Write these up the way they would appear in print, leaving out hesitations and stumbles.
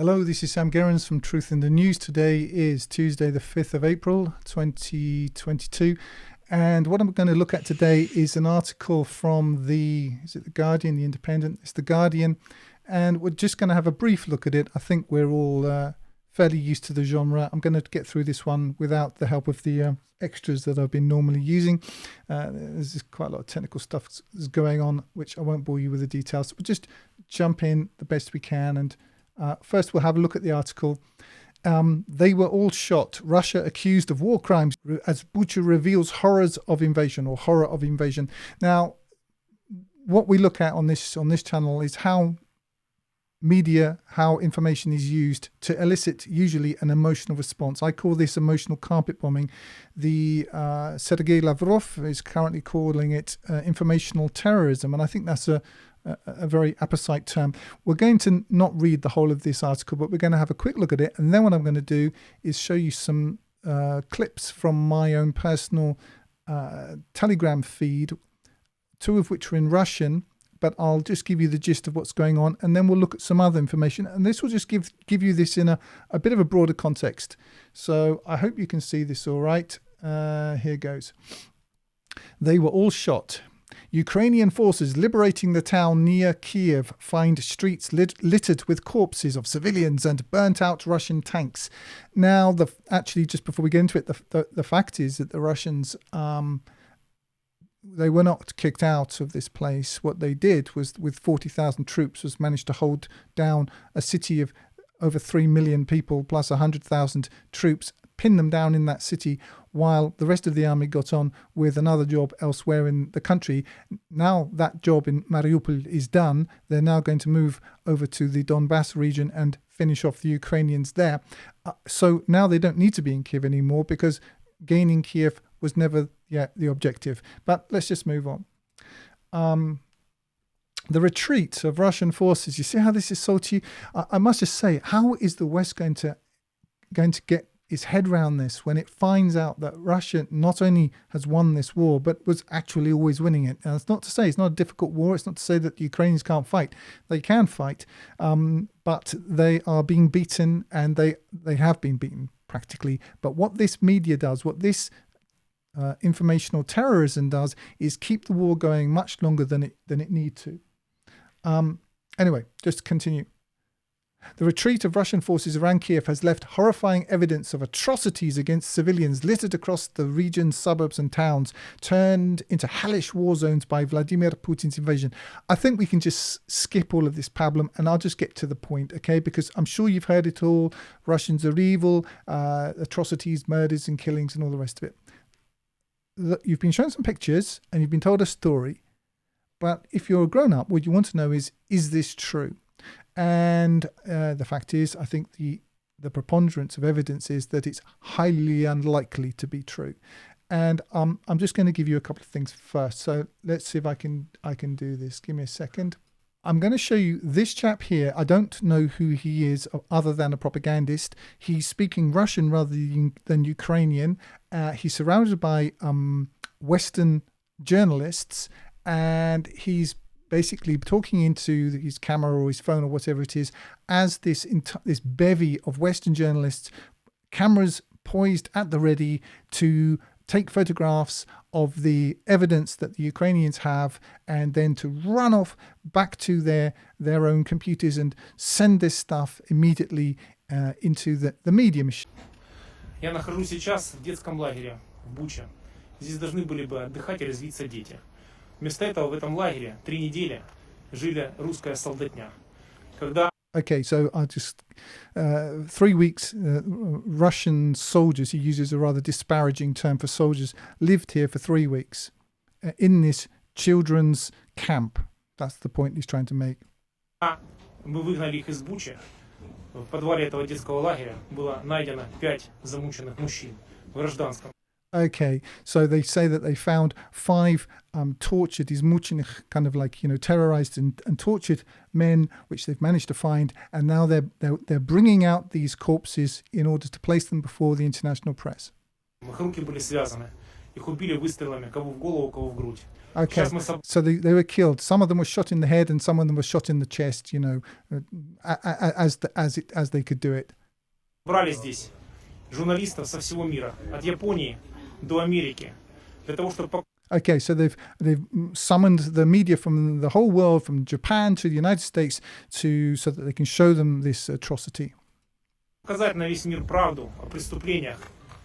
Hello, this is Sam Gerrans from Truth in the News. Today is Tuesday, the 5th of April, 2022. And what I'm going to look at today is an article from the Guardian, the Independent? It's the Guardian. And we're just going to have a brief look at it. I think we're all fairly used to the genre. I'm going to get through this one without the help of the extras that I've been normally using. There's just quite a lot of technical stuff that's going on, which I won't bore you with the details. So we'll just jump in the best we can. And first, we'll have a look at the article. They were all shot. Russia accused of war crimes as BUCHA reveals horror of invasion. Now, what we look at on this channel is how information is used to elicit usually an emotional response. I call this emotional carpet bombing. The Sergei Lavrov is currently calling it informational terrorism, and I think that's a very apposite term. We're going to not read the whole of this article, but we're going to have a quick look at it, and then what I'm going to do is show you some clips from my own personal Telegram feed, two of which are in Russian, but I'll just give you the gist of what's going on, and then we'll look at some other information, and this will just give you this in a bit of a broader context. So I hope you can see this all right. Here goes. They were all shot. Ukrainian forces liberating the town near Kiev find streets littered with corpses of civilians and burnt-out Russian tanks. Now, actually, just before we get into it, the fact is that the Russians, they were not kicked out of this place. What they did was, with 40,000 troops, was manage to hold down a city of over 3 million people plus 100,000 troops, pin them down in that city, while the rest of the army got on with another job elsewhere in the country. Now that job in Mariupol is done. They're now going to move over to the Donbass region and finish off the Ukrainians there. So now they don't need to be in Kiev anymore, because gaining Kiev was never yet the objective. But let's just move on. The retreat of Russian forces. You see how this is salty? I must just say, how is the West going to get its head around this when it finds out that Russia not only has won this war, but was actually always winning it? And it's not to say it's not a difficult war. It's not to say that the Ukrainians can't fight. They can fight, but they are being beaten, and they have been beaten practically. But what this media does, what this informational terrorism does, is keep the war going much longer than it need to. Anyway, just to continue. The retreat of Russian forces around Kiev has left horrifying evidence of atrocities against civilians littered across the region's suburbs and towns, turned into hellish war zones by Vladimir Putin's invasion. I think we can just skip all of this pablum, and I'll just get to the point, okay? Because I'm sure you've heard it all. Russians are evil, atrocities, murders and killings and all the rest of it. You've been shown some pictures and you've been told a story, but if you're a grown-up, what you want to know is this true? And the fact is, I think the preponderance of evidence is that it's highly unlikely to be true. And I'm just going to give you a couple of things first. So let's see if I can do this. Give me a second. I'm going to show you this chap here. I don't know who he is other than a propagandist. He's speaking Russian rather than Ukrainian. He's surrounded by Western journalists, and he's basically talking into his camera or his phone or whatever it is as this bevy of Western journalists, cameras poised at the ready to take photographs of the evidence that the Ukrainians have, and then to run off back to their own computers and send this stuff immediately into the media machine. Я нахожусь сейчас в детском лагере в Буча. Здесь должны были бы отдыхать и резвиться дети. Вместо этого в этом лагере 3 недели жили русская солдатня. Okay, so I just 3 weeks Russian soldiers, he uses a rather disparaging term for soldiers, lived here for 3 weeks in this children's camp. That's the point he's trying to make. Мы выгнали их из Бучи. В подвале этого детского лагеря было найдено 5 замученных мужчин в гражданском. Okay, so they say that they found 5 tortured, izmučenih, kind of like, terrorized and tortured men, which they've managed to find, and now they're bringing out these corpses in order to place them before the international press. Их руки были связаны, и Их убили выстрелами, кого в голову, кого в грудь. Okay, Сейчас мы so they were killed. Some of them were shot in the head, and some of them were shot in the chest. As they could do it. собрали здесь журналистов со всего мира, от Японии до Америки, для того, чтобы Okay, so they've summoned the media from the whole world, from Japan to the United States, so that they can show them this atrocity. показать на весь мир правду о преступлениях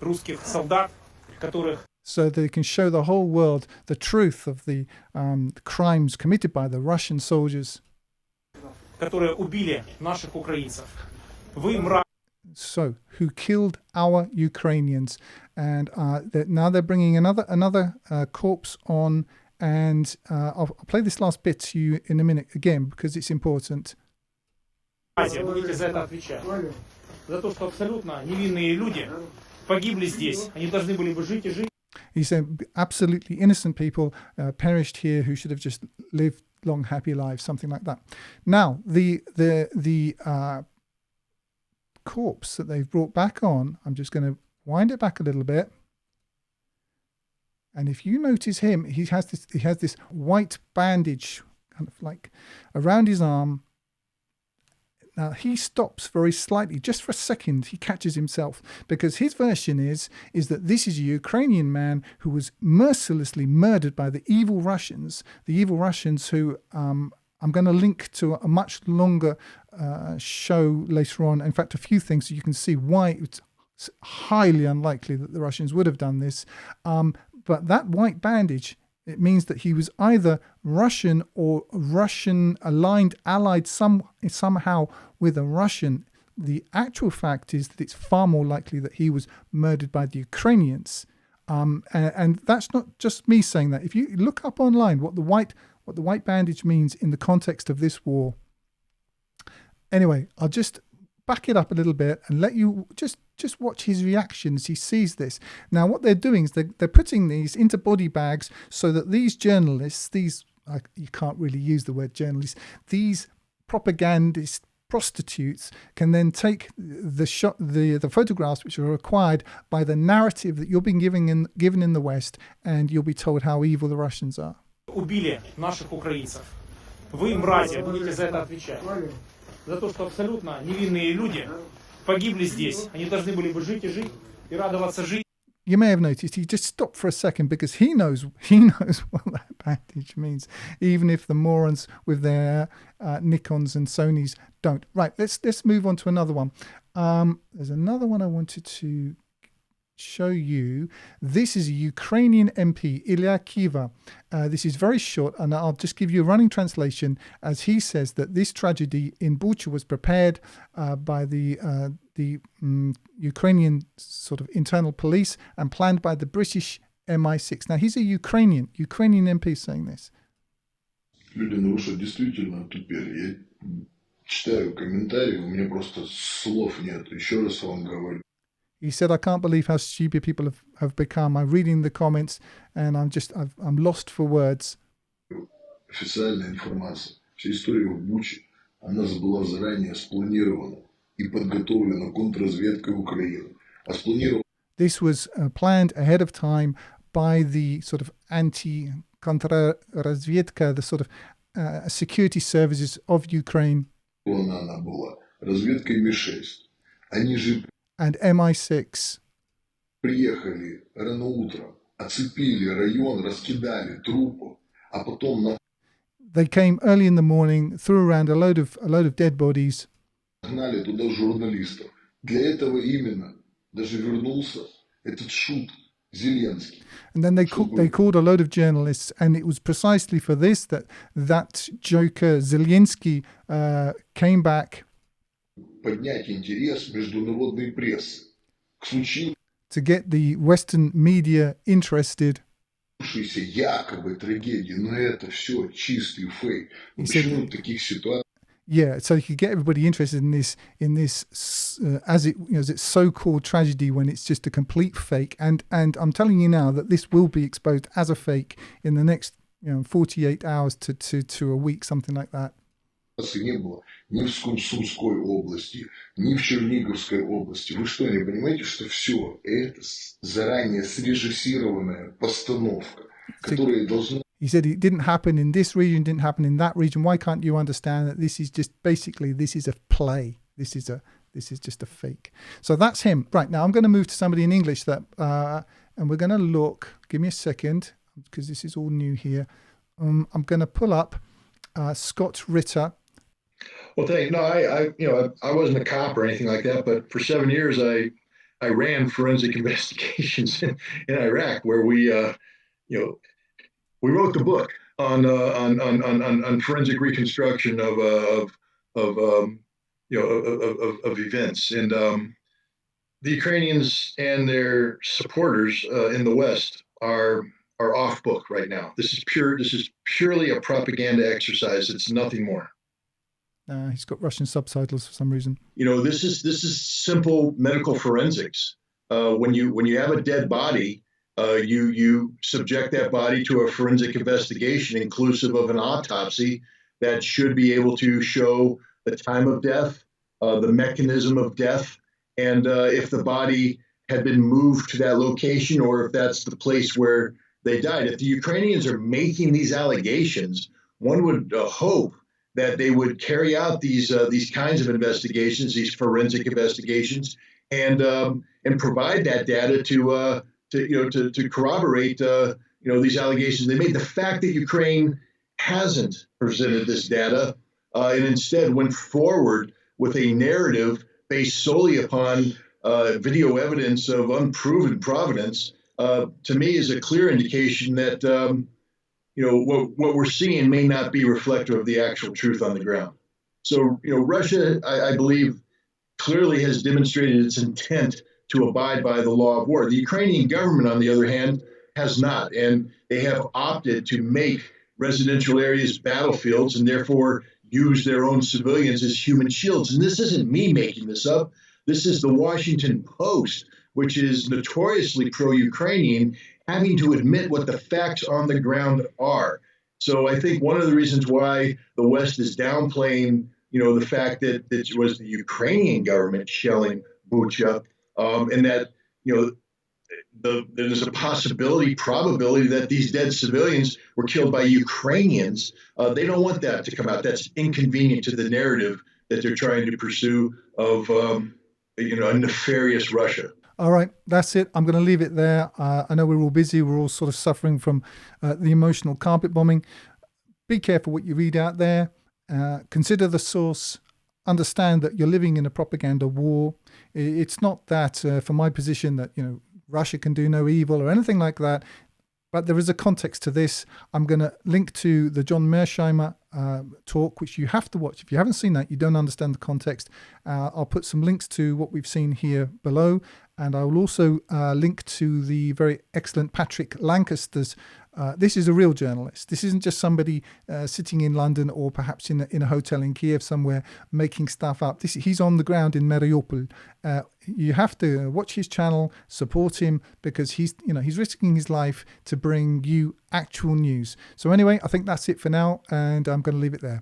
русских солдат, которых So they can show the whole world the truth of the crimes committed by the Russian soldiers. которые убили наших украинцев. Вы мразь. So, who killed our Ukrainians, and now they're bringing another corpse on, and I'll play this last bit to you in a minute again because it's important. Будете за это отвечать. За то, что абсолютно невинные люди погибли здесь. Они должны были бы жить и жить. He said absolutely innocent people perished here who should have just lived long, happy lives, something like that. Now, the corpse that they've brought back on, I'm just going to wind it back a little bit. And if you notice him, he has this white bandage kind of like around his arm. Now he stops very slightly, just for a second. He catches himself because his version is that this is a Ukrainian man who was mercilessly murdered by the evil Russians who I'm going to link to a much longer show later on. In fact, a few things so you can see why it's highly unlikely that the Russians would have done this. But that white bandage, it means that he was either Russian or Russian allied somehow with a Russian. The actual fact is that it's far more likely that he was murdered by the Ukrainians. And that's not just me saying that. If you look up online what the white bandage means in the context of this war. Anyway, I'll just back it up a little bit and let you just watch his reaction as he sees this. Now, what they're doing is they're putting these into body bags so that these journalists, you can't really use the word journalists, these propagandist prostitutes can then take the photographs which are required by the narrative that you're being given in the West, and you'll be told how evil the Russians are. Убили наших украинцев. Вы, мрази, будете за это отвечать. За то, что абсолютно невинные люди погибли здесь. Они должны были бы жить и радоваться жизни. You may have noticed he just stopped for a second because he knows what that bandage means, even if the morons with their Nikons and Sonys don't. Right, let's move on to another one. There's another one I wanted to show you. This is a Ukrainian MP, Ilya Kiva. This is very short, and I'll just give you a running translation as he says that this tragedy in BUCHA was prepared by the Ukrainian sort of internal police and planned by the British MI6. Now he's a Ukrainian MP saying this. Люди на Руси действительно тупели. Я читаю комментарии, у меня просто слов нет. Еще раз вам говорю. He said, I can't believe how stupid people have become. I'm reading the comments and I'm lost for words. Официальная информация. Вся история в Буче, она была заранее спланирована и подготовлена контрразведкой Украины. А спланирована... This was planned ahead of time by the sort of anti-kontrrazvedka, the sort of security services of Ukraine. Она была разведкой MI6. Они же... And MI6. Приехали рано утром, оцепили район, раскидали трупы, а потом на... They came early in the morning, threw around a load of dead bodies. Гнали туда журналистов. Для этого именно даже вернулся этот шут Зеленский. And then they called a load of journalists, and it was precisely for this that joker Zelensky came back. Поднять интерес международной прессы к случившейся to get the Western media interested. якобы трагедии, но это все чистый фейк. Почему в таких ситуациях? Yeah, so you could get everybody interested in this as it's so-called tragedy when it's just a complete fake. And I'm telling you now that this will be exposed as a fake in the next 48 hours to a week, something like that. не было ни в Сумской области, ни в Черниговской области. Вы что, не понимаете, что все это заранее срежиссированная постановка, которая должна... He said it didn't happen in this region, didn't happen in that region. Why can't you understand that this is just basically, this is a play. This is just a fake. So that's him. Right, now I'm going to move to somebody in English that, and we're going to look, give me a second, because this is all new here. I'm going to pull up Scott Ritter. Well, I wasn't a cop or anything like that, but for 7 years I ran forensic investigations in Iraq, where we wrote the book on forensic reconstruction of events, and the Ukrainians and their supporters in the West are off book right now. This is purely a propaganda exercise. It's nothing more. He's got Russian subtitles for some reason. This is simple medical forensics. When you have a dead body, you subject that body to a forensic investigation, inclusive of an autopsy that should be able to show the time of death, the mechanism of death, and if the body had been moved to that location, or if that's the place where they died. If the Ukrainians are making these allegations, one would hope that they would carry out these kinds of investigations, these forensic investigations, and provide that data to corroborate these allegations they made. The fact that Ukraine hasn't presented this data and instead went forward with a narrative based solely upon video evidence of unproven provenance, to me is a clear indication that what we're seeing may not be reflective of the actual truth on the ground. So Russia, I believe, clearly has demonstrated its intent to abide by the law of war. The Ukrainian government, on the other hand, has not, and they have opted to make residential areas battlefields and therefore use their own civilians as human shields. And this isn't me making this up. This is the Washington Post, which is notoriously pro-Ukrainian, having to admit what the facts on the ground are. So I think one of the reasons why the West is downplaying, the fact that it was the Ukrainian government shelling BUCHA, and that, there's a probability that these dead civilians were killed by Ukrainians. They don't want that to come out. That's inconvenient to the narrative that they're trying to pursue of, a nefarious Russia. All right, that's it. I'm going to leave it there. I know we're all busy. We're all sort of suffering from the emotional carpet bombing. Be careful what you read out there. Consider the source. Understand that you're living in a propaganda war. It's not that, from my position, that Russia can do no evil or anything like that. But there is a context to this. I'm going to link to the John MEARSHEIMER talk, which you have to watch. If you haven't seen that, you don't understand the context. I'll put some links to what we've seen here below. And I will also link to the very excellent Patrick Lancaster's. This is a real journalist. This isn't just somebody sitting in London or perhaps in a hotel in Kiev somewhere making stuff up. He's on the ground in Mariupol. You have to watch his channel, support him, because he's risking his life to bring you actual news. So anyway, I think that's it for now, and I'm going to leave it there.